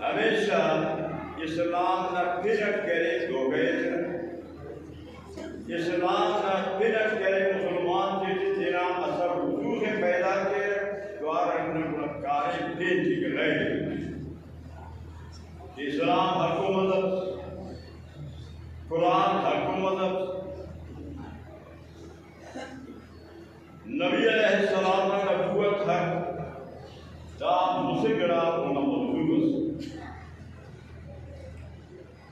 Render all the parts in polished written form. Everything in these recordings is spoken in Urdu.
ہمیشہ اسلام نہ پھرک کرے دو گئے اسلام نہ بنت کرے مسلمان جیسے تیرا اثر حضور سے پیدا کے دوارا کارے دین کی گرائے اسلام ہر کو مذہب قرآن ہر کو مذہب نبی علیہ السلام کا نبوت ہے دا مسگڑا ہونا مضبوط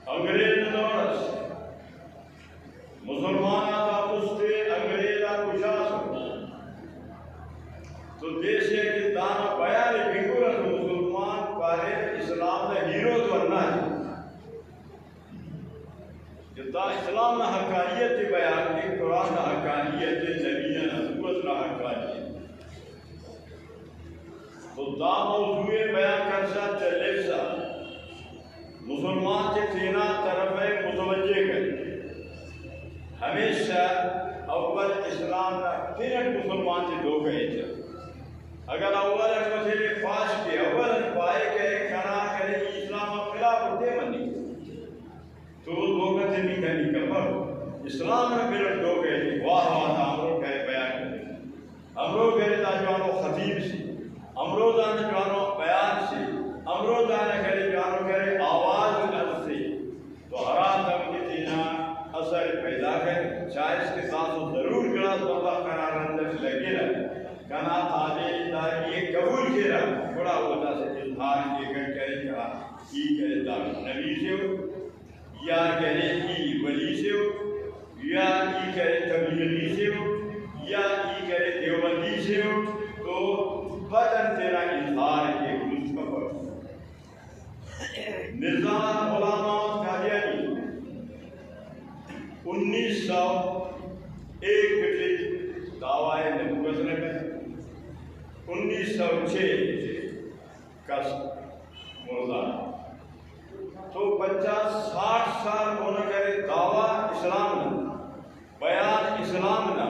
انگریز نورس مسلمان آتا اس سے انگریزا کشاس تو دیشے کی دانا بیان بھنگورت مسلمان پارے اسلام دا ہیروز ورنہ ہے کہ دا اسلام نا حقانیت بیان کی قرآن نا حقانیت نبی نبوت نا حقانیت تو دا موضوع بیان کرسا چلے سا مسلمان کے تینا طرف متوجہ کریں ہمیشہ اول اسلام کا تینٹ مسلمان سے دو کہے تھے اگر اول مسئلے فاش کے اول پائے کرے کھڑا کرے اسلام خلاف ہوتے منی تو وہ دو کہتے نہیں کہنی کبھر اسلام میں پھر دو کہے تھے واہ واہ امرو کہے بیان کرے امرو کہے تا جوانو خطیب سی امرو دان جوانو بیان سی امرو دان کرے جوانو کرے آواز نفس سی تو حرام تم کی تینا اثر پیدا کر چاہے اس کے ساتھ ضرور گلاس بابا قرار اندر لگے رہا کنا تاجے دار یہ قبول کیا رہا بڑا ہوتا سے اظہار یہ کرے کہا ای کرے دار نبی سے ہو یا کرے ای ولی سے ہو یا ای کرے تبلیغی سے ہو یا ای کرے دیوبندی سے ہو تو بدن تیرا اظہار کے مستقبل نظام علماء قادیانی 1901 کے دعوی نبوت نے 1906 کا مردہ تو 50-60 سال ہونے کرے دعوی اسلام نہ بیان اسلام نہ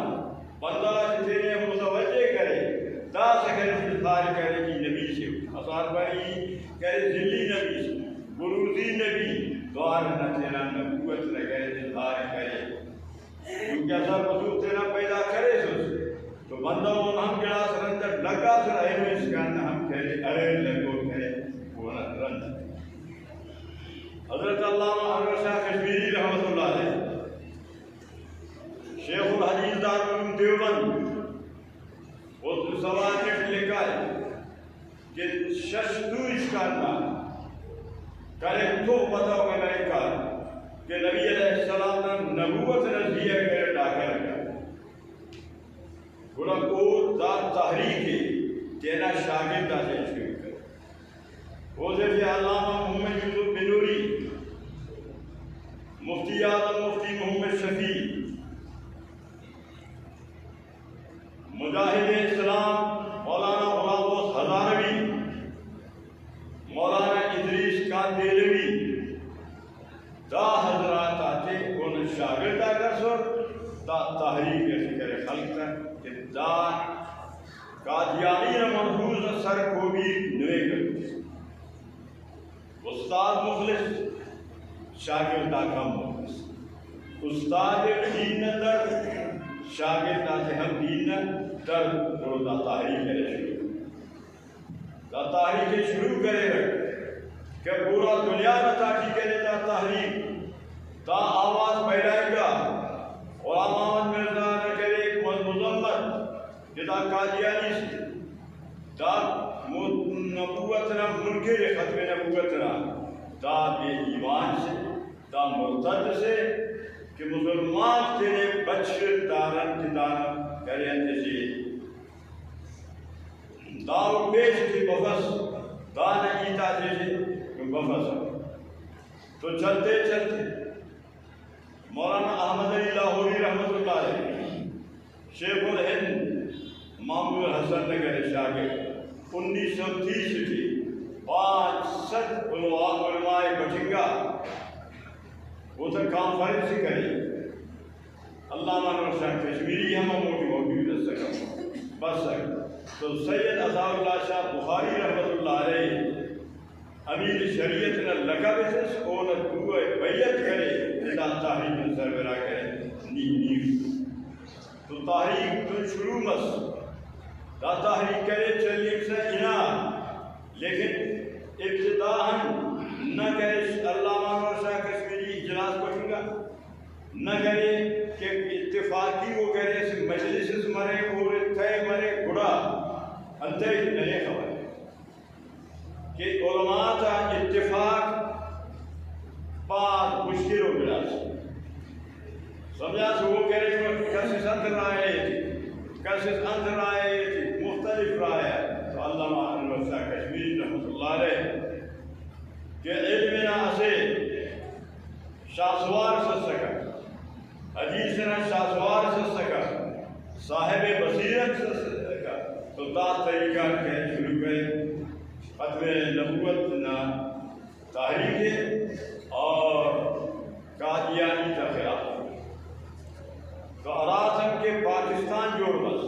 بندہ جتنے متوجہ کرے دا سکر اظہار کرے کی نبی سے اثار بھائی کرے ذلی نبی سے بروزی نبی دوار نہ تیرا نبوت نہ کرے اظہار کرے کیونکہ اثر وجود تیرا پیدا کرے سو تو بندہ وہ ہم کہا سرندر لگا سر اہم اس کا ہم کہے ارے لگو کہے وہ نہ رند حضرت علامہ انور شاہ کشمیری رحمۃ اللہ علیہ شیخ الحدیث دارالعلوم دیوبند وہ سوال لکھا ہے کہ ششدو اس کا نام کرے تو بتاؤ کہ نہیں کہا کہ نبی علیہ السلام نے نبوت نزدیہ کرے ڈاکر رکھا گوڑا کو ذات تحریک ہے تینا شاگرد سے شروع کر وہ سے علامہ محمد یوسف بنوری مفتی اعظم مفتی محمد شفیع مجاہد اسلام مولانا غلام ہزاروی مولانا ادریس کاندیلوی دا حضرات آتے ان شاگرد آگر سر دا تحریک فکر خلق کر کہ دا قادیانی منحوظ سر کو بھی نوے کر استاد مخلص شاگرد آگا مخلص استاد دین در شاگرد آتے ہم دین در دا تحریک کرے شروع دا تحریک شروع کرے رکھ کہ پورا دنیا میں تاکی کرے دا تحریک دا آواز بیڑائے گا علامہ مرزا نے کرے ایک مذمت جدا قادیانی سے دا نبوتنا منکر ختم نبوتنا دا بے ایمان سے دا مرتد سے کہ مسلمان تیرے بچر دارن کی دانا کرے انتظی داو پیش کی بفس دانا ایتا جیسے بفس تو چلتے چلتے مولانا احمد علی لاہوری رحمت اللہ علیہ شیخ الہند معمول حسن نگر شاگرد 1930 کی 500 علماء بٹھنگا وہ تو کانفرنس کرے علامہ انور شاہ کشمیری ہم موجود ہے بس تو سید عطا اللہ شاہ بخاری رحمت اللہ علیہ امیر شریعت نے لقب سے اور دعا بیعت کرے اللہ تحریک سربراہ کرے تو تحریک تو شروع مس دا تحریک کرے چلیے سے انا لیکن ابتداءً نہ کرے علامہ شاہ کشمیری اجلاس پڑھیں گا نہ کرے کہ اتفاقی وہ کرے سے مجلس مرے اور تھے مرے گڑا انتر نئے خبر کہ علماء کا اتفاق پاک مشکل ہو گیا سمجھا سے وہ کہہ رہے ہیں کسیس اندر رائے تھی کسیس اندر رائے تھی مختلف رائے تو علامہ انور شاہ کشمیری رحمۃ اللہ علیہ کہ علم نہ اسے شاسوار سے سکا حدیث نہ شاسوار سے سکا صاحب بصیرت سے سکا تو دا طریقہ کہہ شروع کرے ختم نبوت نہ تحریک اور قادیانی کا خلاف تو اراسم کے پاکستان جوڑ بس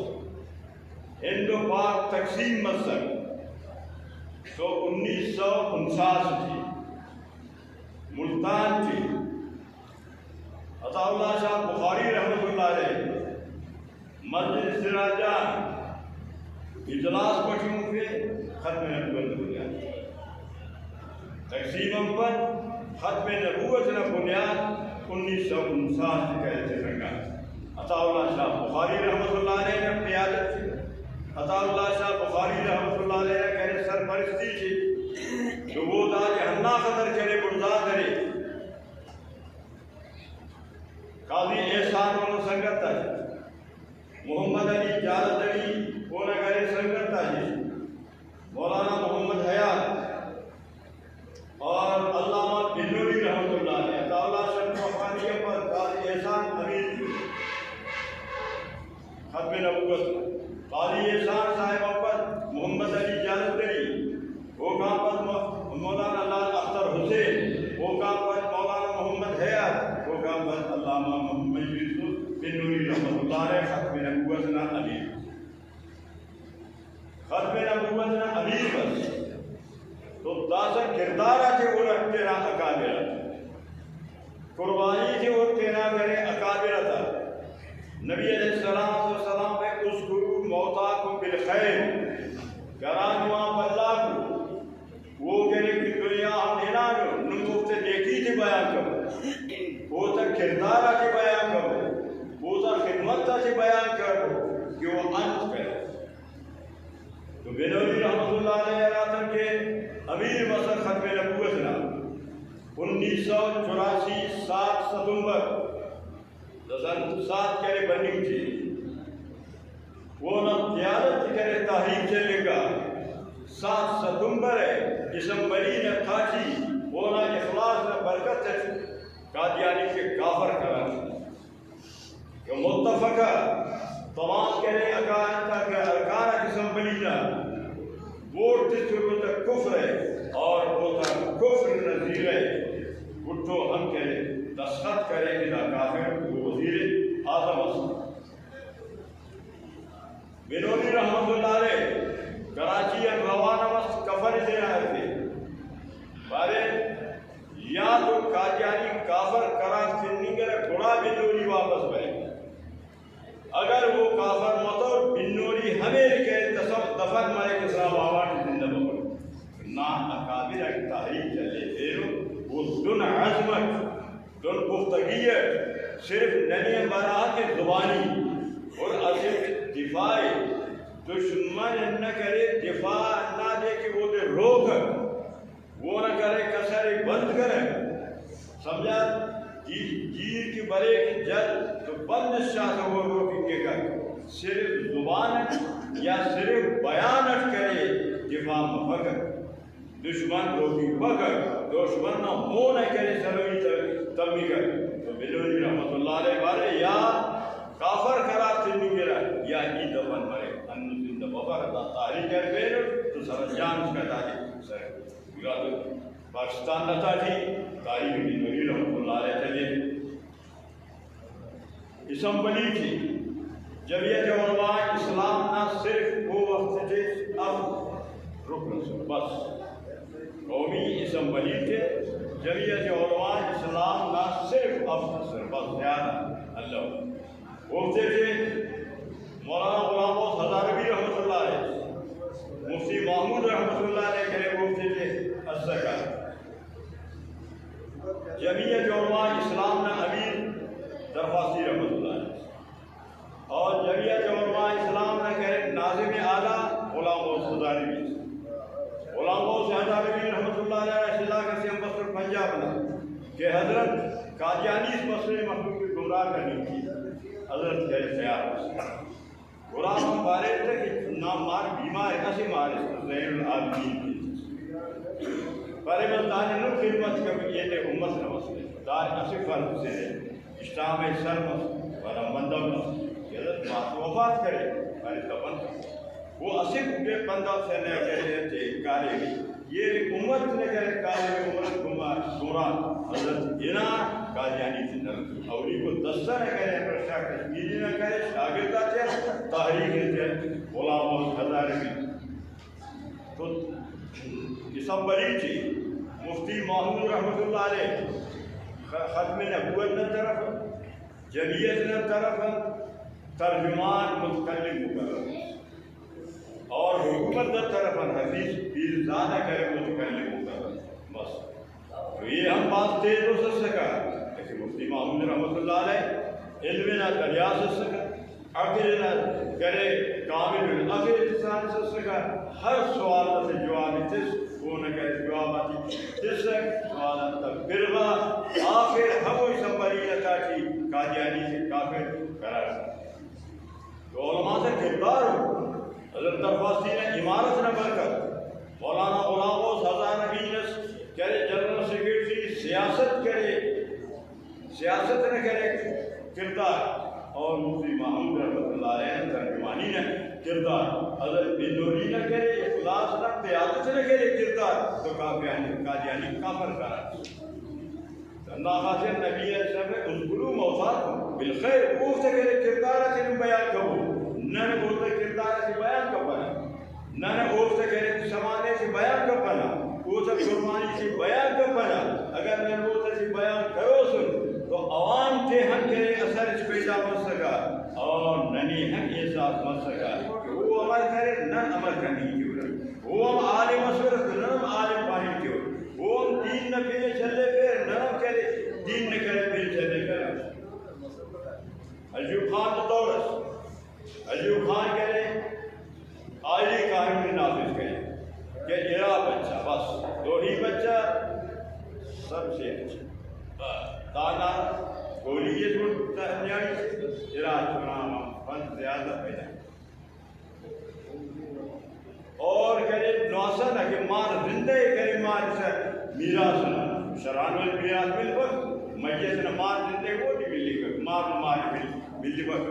ہند و پاک تقسیم مذہب تو 1949 تھی ملتان تھی عطا اللہ شاہ بخاری رحمۃ اللہ علیہ مسجد سراجان اجلاس پڑھوں پہ ختم نبوت بنیاد تقسیم پر ختم نبوت نہ بنیاد 1959 کہتے رنگا عطا اللہ شاہ بخاری رحمۃ اللہ علیہ نے قیادت کی عطا اللہ شاہ بخاری رحمۃ اللہ علیہ کہنے سرپرستی کی جو وہ دا جہنہ قدر کرے برزا کرے قاضی احسان انہوں سنگت تھا محمد علی جالد علی وہ نہ کرے سنگت تھا مولانا محمد حیات اور علامہ بنوری رحمۃ اللہ علیہ عطا اللہ شاہ بخاری پر قاضی احسان امیر ختم نبوت قاضی احسان صاحب پر محمد علی جالد علی وہ کام پر مولانا لال اختر حسین وہ کام پر مولانا محمد حیات وہ کام پر علامہ محمد یوسف بنوری رحمۃ اللہ علیہ ختم نبوت نہ امیر ختم نبوت نہ امیر بس تو داسا کردار آتے وہ رکھتے رہا اکابرہ قربانی تھی وہ تینا کرے اکابرہ تھا نبی علیہ السلام پہ اس گرو موتا کو بالخیر کرانوا اللہ کو وہ کہنے کی دنیا ہم دینا جو نمکتے دیکھی تھی بیان کرو وہ تا کردار آتے بیان کرو وہ تا خدمت آتے بیان کرو کہ وہ انت کرے تو بنوری رحمۃ اللہ علیہ راتن کے امیر مصر ختم نبوت نا 1984 7 ستمبر 2007 کرے بنی تھی وہ نہ قیادت کرے تحریک چلے گا 7 ستمبر ہے اسمبلی نے کھاچی وہ نہ اخلاص نہ برکت ہے قادیانی کے کافر کرا کہ متفقہ تمام کرے ارکان اسمبلی نہ ووٹ دیتے تک کفر ہے اور وہ تک کفر نظیر ہے اٹھو ہم کہے دستخط کرے کہ کافر وہ وزیر اعظم اصل بنوری رحمۃ اللہ علیہ کراچی روانہ مست کفر دے رہے تھے بارے یا تو قادیانی کافر کرا سنگر گھوڑا بنوری واپس بھائی اگر وہ کافر مطور بنوری ہمیں کے دفن مارے کے اسلام آباد زندہ بکر نہ اکابر کی تحریک چلے پھر وہ دن عظمت دن گفتگیت صرف ننی براہ کے زبانی اور اصل دفاع دشمن نہ کرے دفاع نہ دے کہ وہ دے روک وہ نہ کرے کسر بند کرے سمجھا گیر کی برے کی جل تو بند شاہ سے وہ روکیں گے گا صرف زبان یا صرف بیانت کرے دفاع مفکر دشمن روکی پکر دشمن نہ ہو نہ کرے سروی تمی کر تو بنوری رحمۃ اللہ علیہ بارے یا کافر قرار سنی گرا یا ای دفن مرے انو زندہ بفر دا تاریخ کر پیر تو سرجان اس کا تاریخ سر پورا تو پاکستان نتا تھی تاریخ بنوری رحمۃ اللہ علیہ چلے اسمبلی تھی جمعیت علماء اسلام نہ صرف وہ وقت تھے اب رکن سے بس قومی اسمبلی تھے جمعیت علماء اسلام نہ صرف اب بس زیادہ اللہ مفتی تھے مولانا غلام غوث ہزاروی رحمۃ اللہ علیہ، مفتی محمود رحمۃ اللہ علیہ کرے مفتی تھے الزکا، جمعیت علماء اسلام میں امیر درخواستی رحمۃ اللہ علیہ، اور جمعیت علماء اسلام میں کرے ناظم اعلیٰ غلام غوث ہزاروی، غلام غوث ہزاروی رحمۃ اللہ علیہ علاقہ سے مبصر پنجاب میں کہ حضرت قادیانی اس مسئلے مخلوق کی گمراہ کرنی تھی، حضرت کرے خیال غلام ہم بارے تھے کہ نام مار بیمار ایسے مارے زین العابدین کی بارے میں داننو خدمت کا یہ تے امت نہ مسئلے دار اسی فرق سے اسلام سرمس ورم بندم کہ حضرت وفات کرے بارے دفن وہ اسی کے بندہ سے نے کہے تھے کالے یہ امت نے کہے کالے امت گمراہ حضرت جنا قادیانی تھی اولی کو دستہ نہ کرے پرشا کشمیری نہ کرے شاگردہ تھے تحریک تھے غلام غوث ہزاروی تو دسمبری تھی مفتی محمود رحمۃ اللہ علیہ ختم نبوت نہ طرف جمعیت نہ طرف ترجمان متکلم مقرر اور حکومت نہ طرف حفیظ پیرزادہ کرے متکلم مقرر بس تو یہ ہم بات تیز ہو سکا کہ مفتی محمود رحمۃ اللہ علیہ علم نہ دریا سے سکا عقل نہ کرے کامل العقل انسان سے سکا ہر سوال سے جواب تس وہ نہ کرے جواب آتی تس سوال تک فرغا آخر ہم وہ سمبری نتا کی قادیانی سے کافر قرار تو علماء سے کردار ہو حضرت درخواستی نے عمارت نہ برکت مولانا غلام غوث ہزاروی نے کرے جنرل سیکرٹری سیاست کرے سیاست نہ کرے کردار اور مفتی محمود رحمۃ اللہ علیہ ترجمانی نے کردار حضرت بنوری نہ کرے اخلاص نہ قیادت نہ کرے کردار تو قادیانی کافر قرار اللہ خاصر نبی علیہ السلام نے اذکروا موتاکم بالخیر گفت کرے کردار سے بیان کرو نہ گفت کردار سے بیان کرو نہ گفت کرے سمانے سے بیان کرو وہ سب قربانی سے بیان کر پڑا اگر میں وہ سے بیان کرو سن تو عوام کے ہم کے اثر اس پیدا مت سکا اور ننی ہم احساس مت سکا کہ وہ عمل کرے نہ عمل کرنے کی ضرورت وہ ہم عالم مشورت نہ عالم پانی کی ضرورت وہ ہم دین نہ پھیلے چلے پھر نہ کرے دین نہ کرے پھر چلے کرے ایوب خان دولت ایوب خان کرے عالی قانون نافذ کرے کہ ایرا بچہ بس دو ہی بچہ سب سے اچھا تانا گولیت تہنیائی ایرا چنام فن زیادہ پیدا اور کرے نوسن کہ مار زندہ کرے مار سے میراث نہ شران وال میراث مل پر میت نہ مار زندہ کو نہیں ملی کر مار ملی پر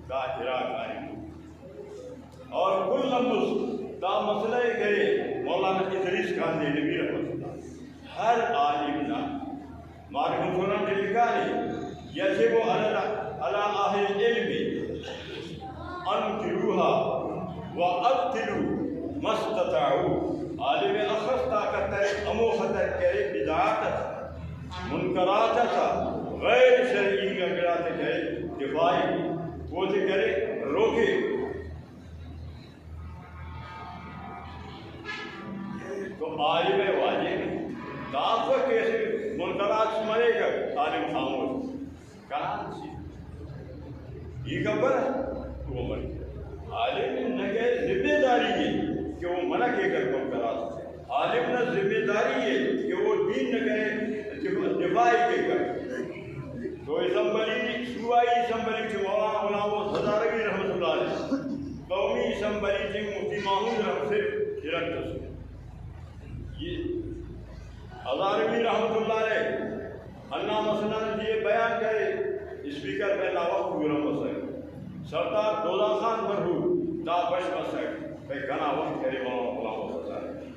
کا ایرا قائم اور کل لمس دا مسئلہ کرے مولانا ادریس خان دہلوی رحمۃ اللہ ہر عالم نہ معرفت القرآن نے لکھا ہے یجب علی اہل العلم انکروها وابطلوا ما استطاعوا عالم اخذ طاقت امو خطر کرے بدعات منکرات غیر شرعی گرات کرے دفاعی وہ کرے روکے تو عالم واجب دعوت کیسے منکرات سمجھے گا عالم خاموش کہاں سے یہ خبر وہ مر عالم نہ کہ ذمہ داری ہے کہ وہ منع کے کر منکرات عالم نہ ذمہ داری ہے کہ وہ دین نہ کرے دفاعی کے کر تو اسمبلی صوبائی اسمبلی سے مولانا غلام غوث ہزاروی رحمۃ اللہ علیہ قومی اسمبلی سے مفتی محمود رحمۃ سے ڈائریکٹر یہ ہزاروی رحمۃ اللہ علیہ اللہ مثلاً یہ بیان کرے اسپیکر پہلا وقت گرم مسئلہ سردار دولا خان مرحوم دا بش مسئلہ پہ گنا وقت کرے مولانا غلام غوث ہزاروی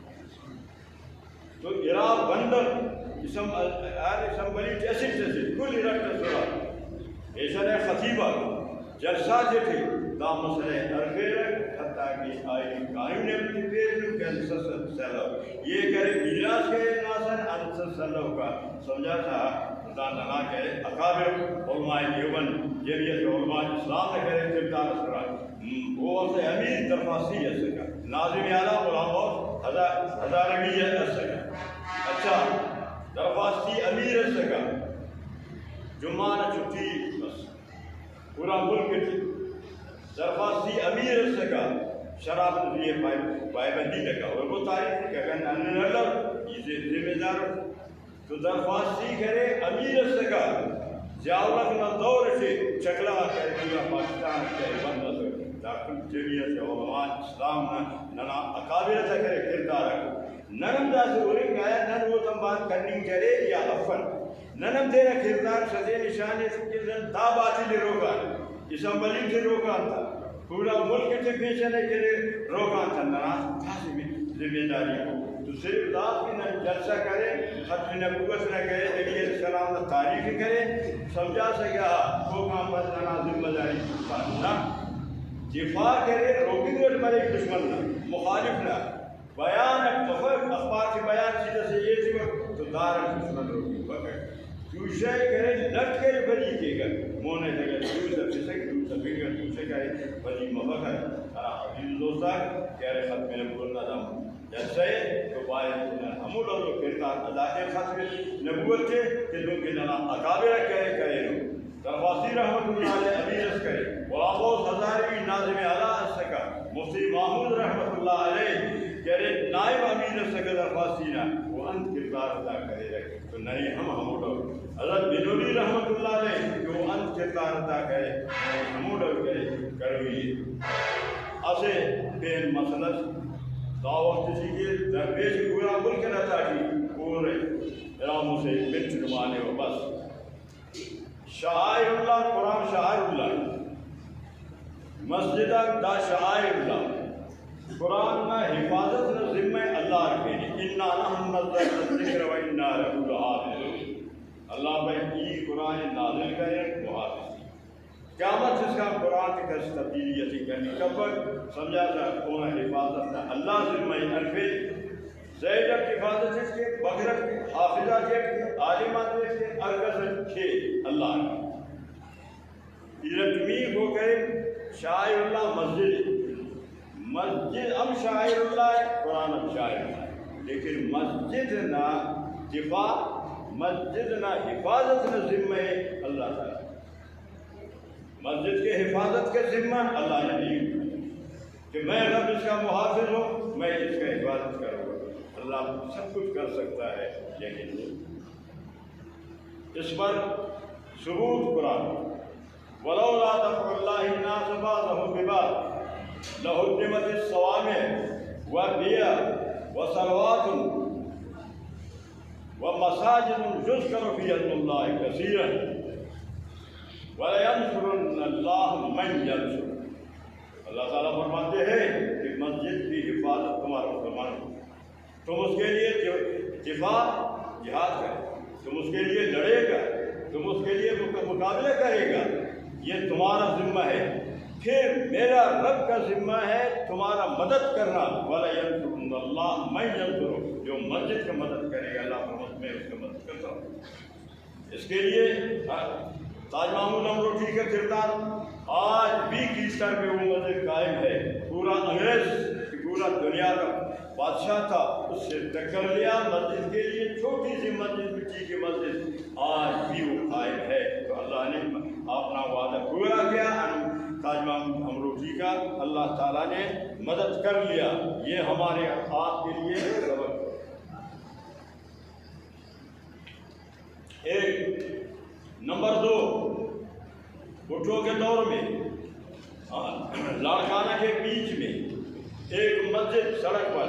تو ارا بندر اسمبلی جیسے کل ڈائریکٹر سرا ایسا خطیبہ جلسہ جو تھے دا مسئلہ ارخیر حتیٰ کہ آئی قائم نے اپنی پیش کہ انسر سلو یہ کرے میراث کے ناصر انسر سلو کا سمجھا تھا خدا ننا کہے اکابر علماء دیوبند جیویت علماء اسلام نے کہے کردار اسرا وہ سے امیر درفاسی ہے سکا ناظم اعلیٰ علماء ہزاروی ہے سکا اچھا درفاسی امیر ہے سکا جمعہ چھٹی بس پورا ملک درفاسی امیر ہے سکا شراب یہ پائبندی لگا اور وہ تاریخ کہ اگر انلر یہ ذمہ دار تو درخواست کرے امیر سکا زیاولت نہ دور سے چکلا کرے پورا پاکستان کے بند داخل جمعیت علماء اسلام ننا اکابر سے کرے کردار ننم دا سے اوری گایا نن وہ تم بات کرنی کرے یا افن ننم تیرا کردار سزے نشانے سے دا باتی روکا اسمبلی سے روکا تھا پورا ملک سے پیچھنے کے لیے روکا تھا نراز تھا ذمہ داری کو تو صرف ذات بھی نہ جلسہ کرے ختم نبوت نہ کرے نبی علیہ السلام نے تعریف کرے سمجھا سکا وہ کام پر نہ ذمہ داری نہ دفاع کرے روکی گوٹ مرے دشمن نہ مخالف نہ بیان اخبار کے بیان سیدھے سے یہ تھی تو دار دشمن روکی پکڑ چوشے کرے لٹ کر بلی کے گا مونے لگے چوشے پسک چوشے بگڑ چوشے کرے بلی مبکر حبیب دوستا کہہ رہے ختم نبوت نہ دام جیسے تو باید ہمود اور کردار ادا کے ختم نبوت کے کہ لوگ کے نام اکابر کرے درخواسی رحمت اللہ علیہ امیر کرے غلام ہزاروی ناظم اعلیٰ سکا مفتی محمود رحمت اللہ علیہ کہہ رہے نائب امیر سکا درخواسی نہ وہ انت کردار ادا کرے رکھے تو نہیں ہم ہمود اور حضرت بنوری رحمت اللہ علیہ کہ وہ انت کردار ادا کرے ہمود اور کرویے اسے بین مسلس دعوت کسی کے درپیش پورا ملک نہ تاکہ پورے راموں سے بنت نمانے ہو بس شعائر اللہ قرآن شعائر اللہ مسجد دا شعائر اللہ قرآن نہ حفاظت نہ ذمہ اللہ رکھے انا نحن نزلنا الذکر و انا لہ لحافظون اللہ بھائی یہ قرآن نازل کرے محافظ قیامت جس کا قرآن کی کس تبدیلی یتی کرنی کب سمجھا تھا کون حفاظت تھا اللہ ذمہ انفل زیدہ کی حفاظت اس کے بغرت کی حافظہ کے عالمات اس کے ارگز کے اللہ رتمی ہو گئے شاعر اللہ مسجد ام شاعر اللہ ہے قرآن ام شاعر اللہ ہے لیکن مسجد نہ دفاع مسجد نہ حفاظت نہ ذمہ اللہ تعالیٰ مسجد کے حفاظت کے ذمہ اللہ نے نہیں کہ میں رب اس کا محافظ ہوں میں اس کا حفاظت کروں گا اللہ سب کچھ کر سکتا ہے لیکن اس پر ثبوت قرآن ولولا دفع اللہ الناس بعضهم ببعض لہدمت الصوامع وبیع وصلوات ومساجد يذكر فيها اسم الله كثيرا وَلَيَنْصُرُنَّ اللَّهُ مَنْ يَنْصُرُ اللہ تعالیٰ فرماتے ہیں کہ مسجد کی حفاظت تمہارا فرمان تم اس کے لیے دفاع جہاد کرے تم اس کے لیے لڑے گا تم اس کے لیے مقابلہ کرے گا یہ تمہارا ذمہ ہے پھر میرا رب کا ذمہ ہے تمہارا مدد کرنا وَلَيَنْصُرُنَّ اللَّهُ مَنْ يَنْصُرُ جو مسجد کا مدد کرے گا اللہ فرماتے میں اس کا مدد کرتا ہوں اس کے لیے تاج محمود امروٹھی کا کردار آج بھی کیسر میں وہ مسجد قائم ہے پورا انگریز پورا دنیا کا بادشاہ تھا اس سے ٹکر لیا مسجد کے لیے چھوٹی سی مسجد مٹی کی مسجد آج بھی وہ قائم ہے تو اللہ نے اپنا وعدہ پورا کیا تاج محمود امروٹھی کا اللہ تعالیٰ نے مدد کر لیا یہ ہمارے آپ کے لیے سبق ایک نمبر 2 بھٹو کے دور میں لاڑکانہ کے بیچ میں ایک مسجد سڑک پر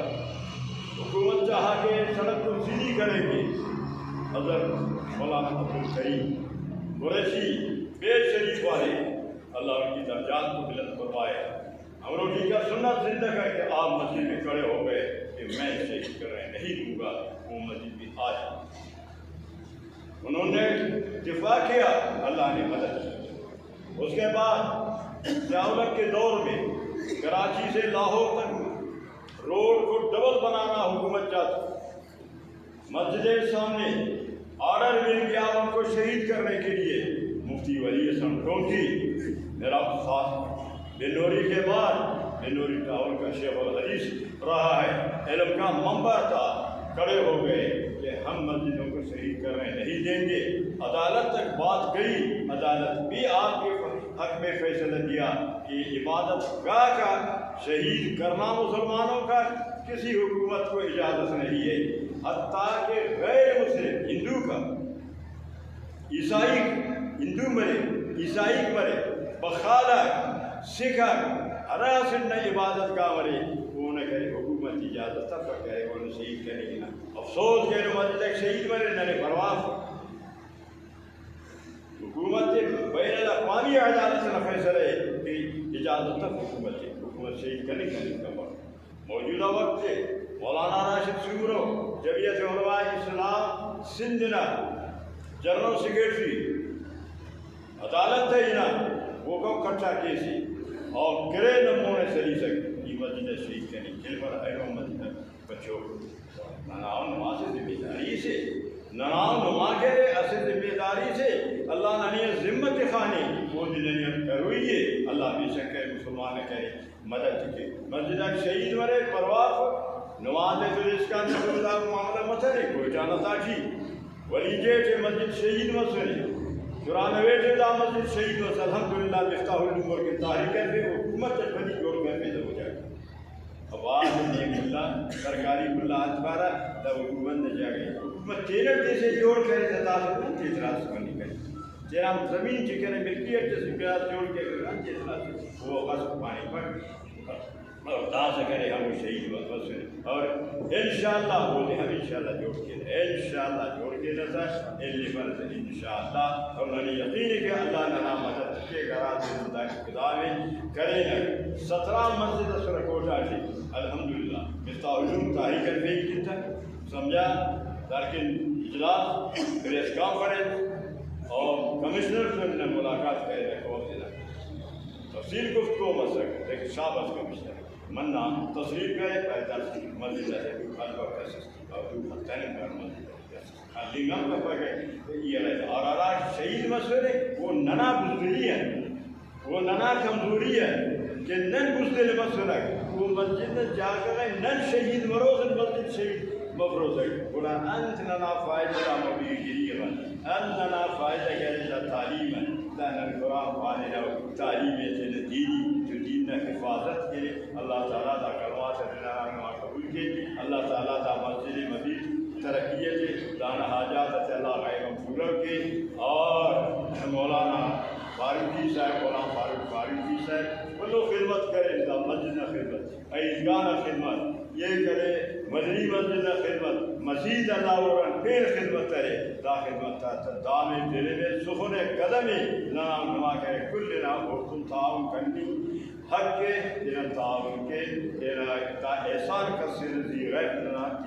حکومت چاہا کہ سڑک کو سیدھی کریں گے حضرت مولانا عبدالکریم قریشی بے شریف والے اللہ ان کی درجات کو بلند فرمائے امروٹھی کا سنت زندہ کر کے آپ مسجد میں کھڑے ہو گئے کہ میں اسے کرنے نہیں دوں گا وہ مسجد بھی آ جائے انہوں نے دفاع کیا اللہ نے مدد کی اس کے بعد ضیاء کے دور میں کراچی سے لاہور تک روڈ کو ڈبل بنانا حکومت چاہتی مسجد سامنے آرڈر مل گیا ان کو شہید کرنے کے لیے۔ مفتی ولی حسن ٹونکی میرا ساتھ بنوری کے بعد بنوری ٹاول کا شیخ الحدیث رہا ہے، علم کا منبع تھا، کھڑے ہو گئے کہ ہم مسجدوں کو شہید کرنے نہیں دیں گے۔ عدالت تک بات گئی، عدالت بھی آپ کے حق میں فیصلہ دیا کہ عبادت گاہ کا شہید کرنا مسلمانوں کا کسی حکومت کو اجازت نہیں ہے، حتیٰ کہ غیر مسلم ہندو کا عیسائی ہندو مرے عیسائی مرے بخالہ سکھ ہر سن عبادت کا مرے وہ نہ کرے حکومت اجازت تب کرے وہ نہ شہید کرے گی نا افسوس کہ مسجد ایک شہید مرے نہ پرواہ حکومت بین الاقوامی عدالت سے فیصلہ ہے کہ اجازت تک حکومت شہید کرنے کا موجودہ وقت سے مولانا راشد سومرو جمعیت علماء اسلام سندھنا جنرل سیکرٹری عدالت ہے جناب وہ کو کٹھا کیسی اور گرے نمونے سے لی سکتے یہ مسجد شہید کرنے جل پر ایرو مسجد بچوں نناؤ نماز ذمہ داری سے نناؤ نما کے اصل ذمہ داری سے اللہ نے ذمت خانی وہ دنیا کروئیے اللہ بے شک ہے مسلمان کرے مدد کے مسجد شہید مرے پرواہ نماز تو اس کا معاملہ مسئلے کوئی جانا تاجی ولی جیٹے مسجد شہید مسئلے 94 دا مسجد شہید مسئلے الحمدللہ مفتاح العمر کے تاریخ ہے حکومت بنی جوڑ کر پیدا ہو جائے اب آج نیک اللہ سرکاری اللہ اتبارہ دا حکومت نہ جا گئی حکومت تیرہ جیسے جوڑ کر اعتراض نہیں تیسرا سکنی کریں تیرا زمین چکنے ملکیت جیسے پیاز جوڑ کے کریں تیسرا وہ غصب پانی پر اور دا سکرے ہم شہید وقت اور انشاءاللہ بولے ہم انشاءاللہ جوڑ کے انشاءاللہ جوڑ کے نظر اللہ فرض انشاءاللہ اور انہوں نے یقین ہے کہ اللہ نے مدد کے گراز زندہ اقتدار میں کرے گا 17 مسجد اثر کوٹا جی الحمدللہ مفتاح علوم تاریخ کر بھی کی تھا سمجھا لیکن اجلاس پریس کانفرنس اور کمشنر سے نے ملاقات کرے رکھو تفصیل گفتگو مسئلہ لیکن شاباش کمشنر منا تصریف کرے پیدا مسجد ہے خلفہ کا سستی اور جو ختم کر مسجد خالی نام کا پکے یہ رہتا اور آراج شہید مسئلے وہ ننا بزدلی ہے وہ ننا کمزوری ہے کہ نن بزدل مسئلہ وہ مسجد جا کر نن شہید مروز مسجد شہید مفروض ہے قرآن انت ننا فائدہ مبیر گریہ انت ننا فائدہ گریہ تعلیم ہے لأن القرآن فائدہ تعلیم ہے دینی جو دین نے حفاظت کے اللہ تعالیٰ دا کلمات رہنما قبول کے اللہ تعالیٰ دا مسجد مزید ترقیت دانا حاجات اللہ غیر پورا کے اور مولانا فاروقی صاحب مولانا فاروقی صاحب وہ لوگ خدمت کرے دا مسجد خدمت عیدگاہ خدمت یہ کرے مدنی مسجد خدمت مزید اللہ ورن پھر خدمت کرے دا خدمت دام دل میں سخن قدم نام نما کرے کل نام حکم تعاون کرنی حق کے تعاون کے احسان کا سر زی غیب نام